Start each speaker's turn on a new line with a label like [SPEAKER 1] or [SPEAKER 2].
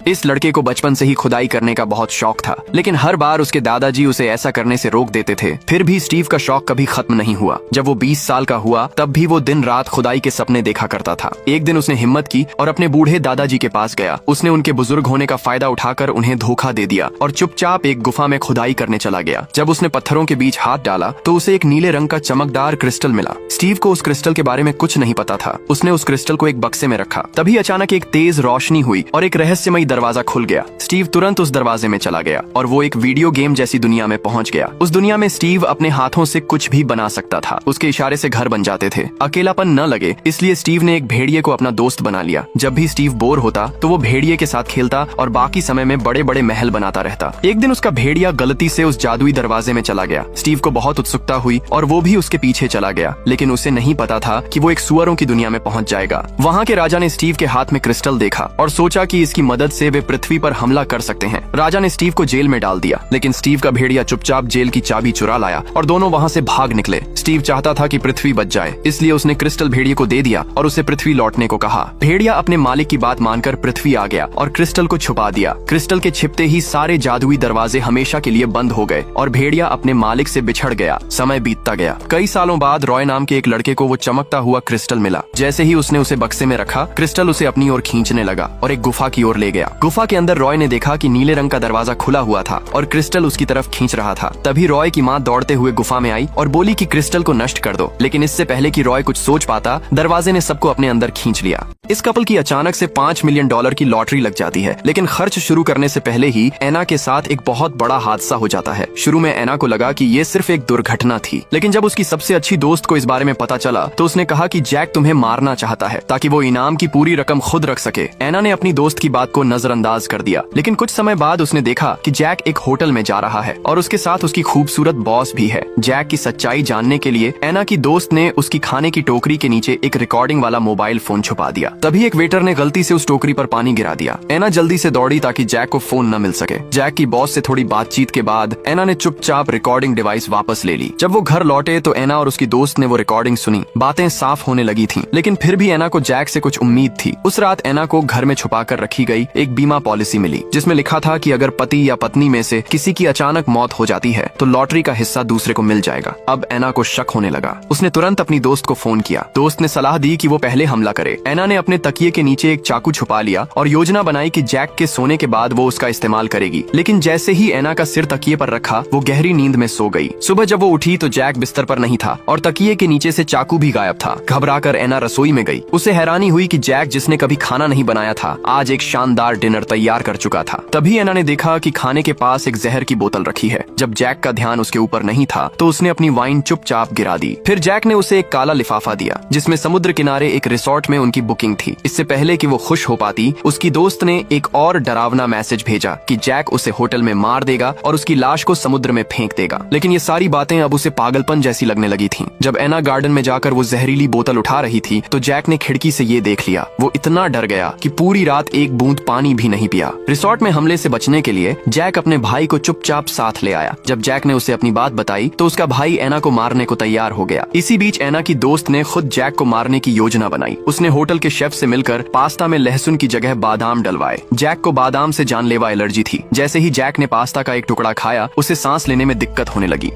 [SPEAKER 1] इस लड़के को बचपन से ही खुदाई करने का बहुत शौक था, लेकिन हर बार उसके दादाजी उसे ऐसा करने से रोक देते थे। फिर भी स्टीव का शौक कभी खत्म नहीं हुआ। जब वो 20 साल का हुआ तब भी वो दिन रात खुदाई के सपने देखा करता था। एक दिन उसने हिम्मत की और अपने बूढ़े दादाजी के पास गया। उसने उनके बुजुर्ग होने का फायदा उठाकर उन्हें धोखा दे दिया और चुपचाप एक गुफा में खुदाई करने चला गया। जब उसने पत्थरों के बीच हाथ डाला तो उसे एक नीले रंग का चमकदार क्रिस्टल मिला। स्टीव को उस क्रिस्टल के बारे में कुछ नहीं पता था। उसने उस क्रिस्टल को एक बक्से में रखा। तभी अचानक एक तेज रोशनी हुई और एक रहस्यमयी दरवाजा खुल गया। स्टीव तुरंत उस दरवाजे में चला गया और वो एक वीडियो गेम जैसी दुनिया में पहुंच गया। उस दुनिया में स्टीव अपने हाथों से कुछ भी बना सकता था। उसके इशारे से घर बन जाते थे। अकेलापन न लगे इसलिए स्टीव ने एक भेड़िए को अपना दोस्त बना लिया। जब भी स्टीव बोर होता तो वो भेड़िए के साथ खेलता और बाकी समय में बड़े बड़े महल बनाता रहता। एक दिन उसका भेड़िया गलती से उस जादुई दरवाजे में चला गया। स्टीव को बहुत उत्सुकता हुई और वो भी उसके पीछे चला गया, लेकिन उसे नहीं पता था कि वो एक सुअरों की दुनिया में पहुंच जाएगा। वहाँ के राजा ने स्टीव के हाथ में क्रिस्टल देखा और सोचा कि इसकी मदद से वे पृथ्वी पर हमला कर सकते हैं। राजा ने स्टीव को जेल में डाल दिया, लेकिन स्टीव का भेड़िया चुपचाप जेल की चाबी चुरा लाया और दोनों वहाँ से भाग निकले। स्टीव चाहता था कि पृथ्वी बच जाए, इसलिए उसने क्रिस्टल भेड़िए को दे दिया और उसे पृथ्वी लौटने को कहा। भेड़िया अपने मालिक की बात मानकर पृथ्वी आ गया और क्रिस्टल को छुपा दिया। क्रिस्टल के छिपते ही सारे जादुई दरवाजे हमेशा के लिए बंद हो गए और भेड़िया अपने मालिक से बिछड़ गया। समय बीतता गया। कई सालों बाद रॉय नाम के एक लड़के को वो चमकता हुआ क्रिस्टल मिला। जैसे ही उसने उसे बक्से में रखा, क्रिस्टल उसे अपनी ओर खींचने लगा और एक गुफा की ओर ले गया। गुफा के अंदर रॉय ने देखा कि नीले रंग का दरवाजा खुला हुआ था और क्रिस्टल उसकी तरफ खींच रहा था। तभी रॉय की माँ दौड़ते हुए गुफा में आई और बोली कि क्रिस्टल को नष्ट कर दो, लेकिन इससे पहले कि रॉय कुछ सोच पाता, दरवाजे ने सबको अपने अंदर खींच लिया। इस कपल की अचानक से $5 मिलियन की लॉटरी लग जाती है, लेकिन खर्च शुरू करने से पहले ही एना के साथ एक बहुत बड़ा हादसा हो जाता है। शुरू में एना को लगा कि ये सिर्फ एक दुर्घटना थी, लेकिन जब उसकी सबसे अच्छी दोस्त को इस बारे में पता चला तो उसने कहा कि जैक तुम्हें मारना चाहता है ताकि वो इनाम की पूरी रकम खुद रख सके। एना ने अपनी दोस्त की बात को नजरअंदाज कर दिया, लेकिन कुछ समय बाद उसने देखा कि जैक एक होटल में जा रहा है और उसके साथ उसकी खूबसूरत बॉस भी है। जैक की सच्चाई जानने के लिए एना की दोस्त ने उसकी खाने की टोकरी के नीचे एक रिकॉर्डिंग वाला मोबाइल फोन छुपा दिया। तभी एक वेटर ने गलती से उस टोकरी पर पानी गिरा दिया। एना जल्दी से दौड़ी ताकि जैक को फोन न मिल सके। जैक की बॉस से थोड़ी बातचीत के बाद एना ने चुपचाप रिकॉर्डिंग डिवाइस वापस ले ली। जब वो घर लौटे तो एना और उसकी दोस्त ने वो रिकॉर्डिंग सुनी। बातें साफ होने लगी थीं, लेकिन फिर भी एना को जैक से कुछ उम्मीद थी। उस रात एना को घर में छुपाकर रखी गई एक बीमा पॉलिसी मिली, जिसमें लिखा था कि अगर पति या पत्नी में से किसी की अचानक मौत हो जाती है तो लॉटरी का हिस्सा दूसरे को मिल जाएगा। अब एना को शक होने लगा। उसने तुरंत अपनी दोस्त को फोन किया। दोस्त ने सलाह दी कि वो पहले हमला करे। एना ने अपने तकिए के नीचे एक चाकू छुपा लिया और योजना बनाई कि जैक के सोने के बाद वो उसका इस्तेमाल करेगी। लेकिन जैसे ही एना का सिर तकिए पर रखा, वो गहरी नींद में सो गई। सुबह जब वो उठी तो जैक बिस्तर पर नहीं था और तकिए के नीचे से चाकू भी गायब था। घबराकर एना रसोई में गई। उसे हैरानी हुई कि जैक, जिसने कभी खाना नहीं बनाया था, आज एक शानदार डिनर तैयार कर चुका था। तभी एना ने देखा कि खाने के पास एक जहर की बोतल रखी है। जब जैक का ध्यान उसके ऊपर नहीं था तो उसने अपनी वाइन चुपचाप गिरा दी। फिर जैक ने उसे एक काला लिफाफा दिया जिसमें समुद्र किनारे एक रिसोर्ट में उनकी बुकिंग थी। इससे पहले कि वो खुश हो पाती, उसकी दोस्त ने एक और डरावना मैसेज भेजा कि जैक उसे होटल में मार देगा और उसकी लाश को समुद्र में फेंक देगा। लेकिन ये सारी बातें अब उसे पागलपन जैसी लगने लगी थीं। जब एना गार्डन में जाकर वो जहरीली बोतल उठा रही थी तो जैक ने खिड़की से ये देख लिया। वो इतना डर गया कि पूरी रात एक बूंद पानी भी नहीं पिया। रिसोर्ट में हमले से बचने के लिए जैक अपने भाई को चुपचाप साथ ले आया। जब जैक ने उसे अपनी बात बताई तो उसका भाई एना को मारने को तैयार हो गया। इसी बीच एना की दोस्त ने खुद जैक को मारने की योजना बनाई। उसने होटल के शेफ से मिलकर पास्ता में लहसुन की जगह बादाम डलवाए। जैक को बादाम से जानलेवा एलर्जी थी। जैसे ही जैक ने पास्ता का एक टुकड़ा खाया, उसे सांस लेने में दिक्कत होने लगी।